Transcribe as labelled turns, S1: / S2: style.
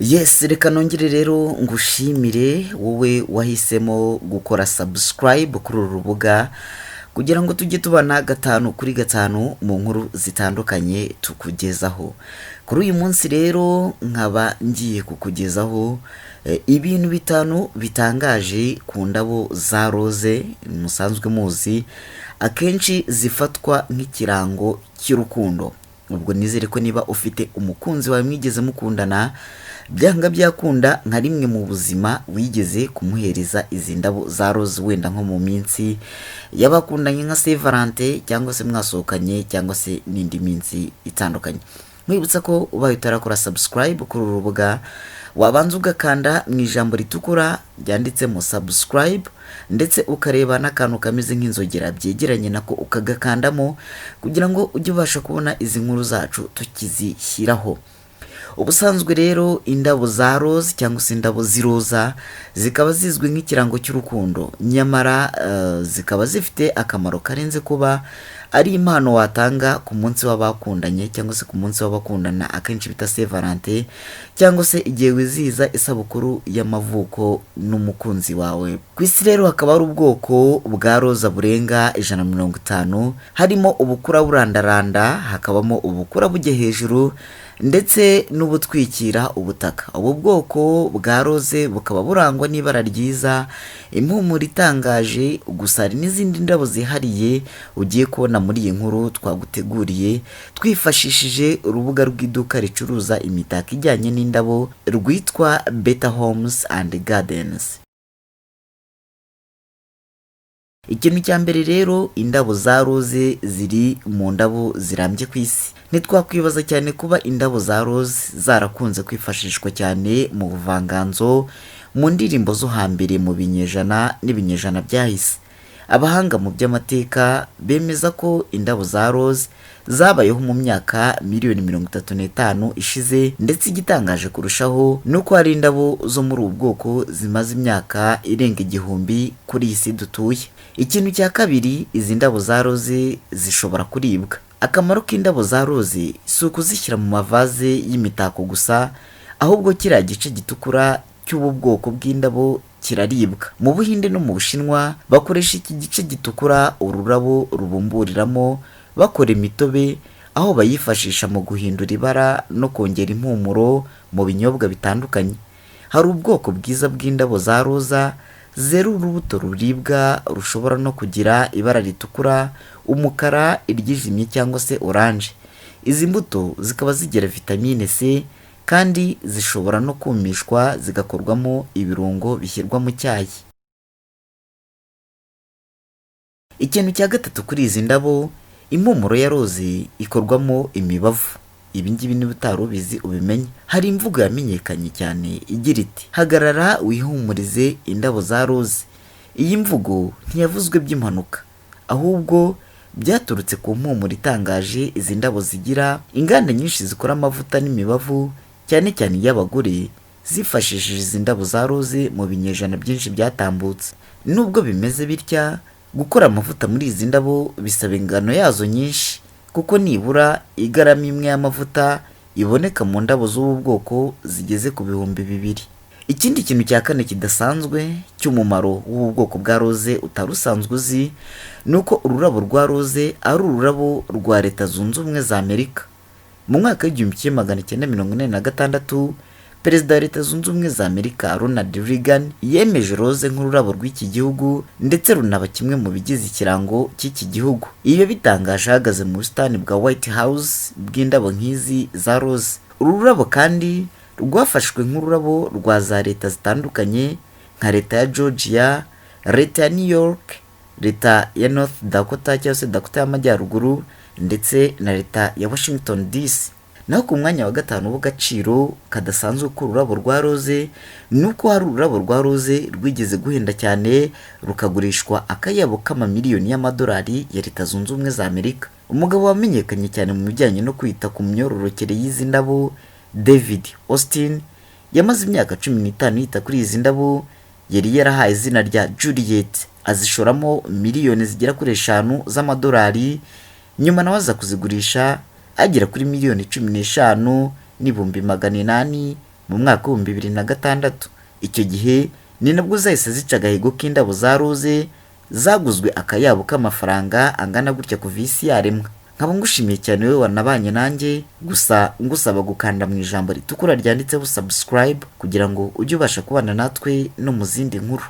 S1: Yes, reka nongere rero ngushimire wowe wahisemo gukora subscribe kuri uru rubuga kugira ngo tujye tubana gatanu kuri gatanu mu nkuru zitandukanye tukugezaho. Kuri uyu munsi rero nkaba ngiye kukugezaho ibintu bitanu bitangaje ku ndabo za rose musanzwe muzi akenshi zifatwa nk'ikirango cy'urukundo. Ubwo nizere ko niba ufite umukunzi wawe mwigeze mukundana byanga byakunda nka rimwe mu buzima wigeze kumuhereza izi ndabo za rose, wenda nko mu minsi y'abakundanye nka Saint Valentin cyangwa se mwasohokanye cyangwa se n'indi minsi itandukanye. Mwibutsa ko ubaye utarakora subscribe kuri uru rubuga wabanza ugakanda mu ijambo ritukura ryanditsemo subscribe ndetse ukareba n'akantu kameze nk'inzogera byegeranye nako ukagakandamo kugira ngo ujye ubasha kubona izi nkuru zacu tukizishyiraho. Ubusanzwe rero indabo za rose cyangwa se indabo z'iroza zikaba zizwi nk'ikirango cy'urukundo, nyamara zikaba zifite akamaro karenze kuba ari impano watanga ku munsi w'abakundanye cyangwa se ku munsi w'abakundana akenshi bita Saint Valentin, cyangwa se igihe wizihiza isabukuru y'amavuko n'umukunzi wawe. Ku isi rero hakaba hari ubwoko bwa roza burenga 150, harimo ubukura burandaranda, hakabamo ubukura bujya hejuru ndetse n'ubutwikira ubutaka. Ubu bwoko bwa rose bukaba burangwa n'ibara ryiza, impumuro itangaje, gusa hari n'izindi ndabo zihariye ugiye kubona muri iyi nkuru twaguteguriye twifashishije urubuga rw'iduka ricuruza imitako ijyanye n'indabo rwitwa Better Homes and Gardens. Ikintu cya mbere rero, indabo za rose ziri mu ndabo zirambye ku isi. Ntitwakwibaza cyane kuba indabo za rose zarakunze kwifashishwa cyane mu buvanganzo mu ndirimbo zo hambere mu binyejana n'ibinyejana byahise. Abahanga mu by'amateka bemeza ko indabo za rose zabayeho mu myaka miliyoni 35 ishize, ndetse igitangaje kurushaho nuko hari indabo zo muri ubu bwoko zimaze imyaka irenga 1000 kuri iyi si dutuye. Ikintu cya kabiri, izi ndabo za rose zishobora kuribwa. Akamaro k'indabo za rose si ukuzishyira mu mavaze y'imitako gusa, ahubwo kiriya gice gitukura cy'ubu bwoko bw'indabo kiraribwa. Mu Buhinde no mu Bushinwa bakoresha iki gice gitukura ururabo rubumburiramo bakora imitobe, aho bayifashisha mu guhindura ibara no kongera impumuro mu binyobwa bitandukanye. Hari ubwoko bwiza bw'indabo za roza zera urubuto ruribwa rushobora no kugira ibara ritukura, umukara, iryijimye cyangwa se oranje. Izi mbuto zikaba zigira vitamine C kandi zishobora no kumishwa zigakorwamo ibirungo bishyirwa mu cyayi. Ikintu cya gatatu kuri izi ndabo, impumuro ya rose ikorwamo imibavu. Ibi ngibi niba utarubizi ubimenye. Hari imvugo yamenyekanye cyane igira iti hagarara wihumurize indabo za rose. Iyi mvugo ntiyavuzwe by'impanuka, ahubwo byaturutse ku mpumuro itangaje izi ndabo zigira. Inganda nyinshi zikora amavuta n'imibavu cyane cyane y'abagore zifashishije izi ndabo za rose mu binyejana byinshi byatambutse. Nubwo bimeze bitya, gukora amavuta muri izi ndabo bisaba ingano yazo nyinshi, kuko nibura igarama imwe y'amavuta iboneka mu ndabo z'ubu bwoko zigeze ku 2000. Ikindi kintu cya kane kidasanzwe cy'umumaro w'ubu bwoko bwa rose utari usanzwe uzi, nuko ururabo rwa rose ari ururabo rwa Leta Zunze Ubumwe za Amerika. Mu mwaka w'1946 Perezida wa Leta Zunze Ubumwe za Amerika Ronald Reagan yemeje rose nk'ururabo rw'iki gihugu, ndetse runaba kimwe mu bigize ikirango cy'iki gihugu. Iyo bitangaje ahagaze mu busitani bwa White House bw'indabo nk'izi za rose. Uru rurabo kandi rwafashwe nk'ururabo rwa za leta zitandukanye nka leta ya Georgia, leta ya New York, leta ya North Dakota cyangwa se Dakota y'Amajyaruguru, ndetse na leta ya Washington DC. Naho ku mwanya wa gatanu w'agaciro kadasanzwe k'ururabo rwa rose nuko hari ururabo rwa rose rwigeze guhenda cyane rukagurishwa akayabo k'amamiliyoni y'amadolari ya Leta Zunze Ubumwe za Amerika. Umugabo wamenyekanye cyane mu bijyanye no kwita ku myororokere y'izi ndabo, David Austin, yamaze imyaka 15 yita kuri izi ndabo. Yari yarahaye izina rya Juliet, azishoramo miliyoni zigera kuri 5 z'amadolari, nyuma nawe aza kuzigurisha agera kuri miliyoni 15 n'ibihumbi 800 mu mwaka wa 2006. Icyo gihe ni nabwo zahise zica agahigo k'indabo za roze zaguzwe akayabo k'amafaranga angana gutya kuva isi yaremwa. Nkaba ngushimiye cyane wowe wanabanye nanjye, gusa ngusaba gukanda mu ijambo ritukura ryanditseho subscribe kugira ngo ujye ubasha kubana natwe no mu zindi nkuru.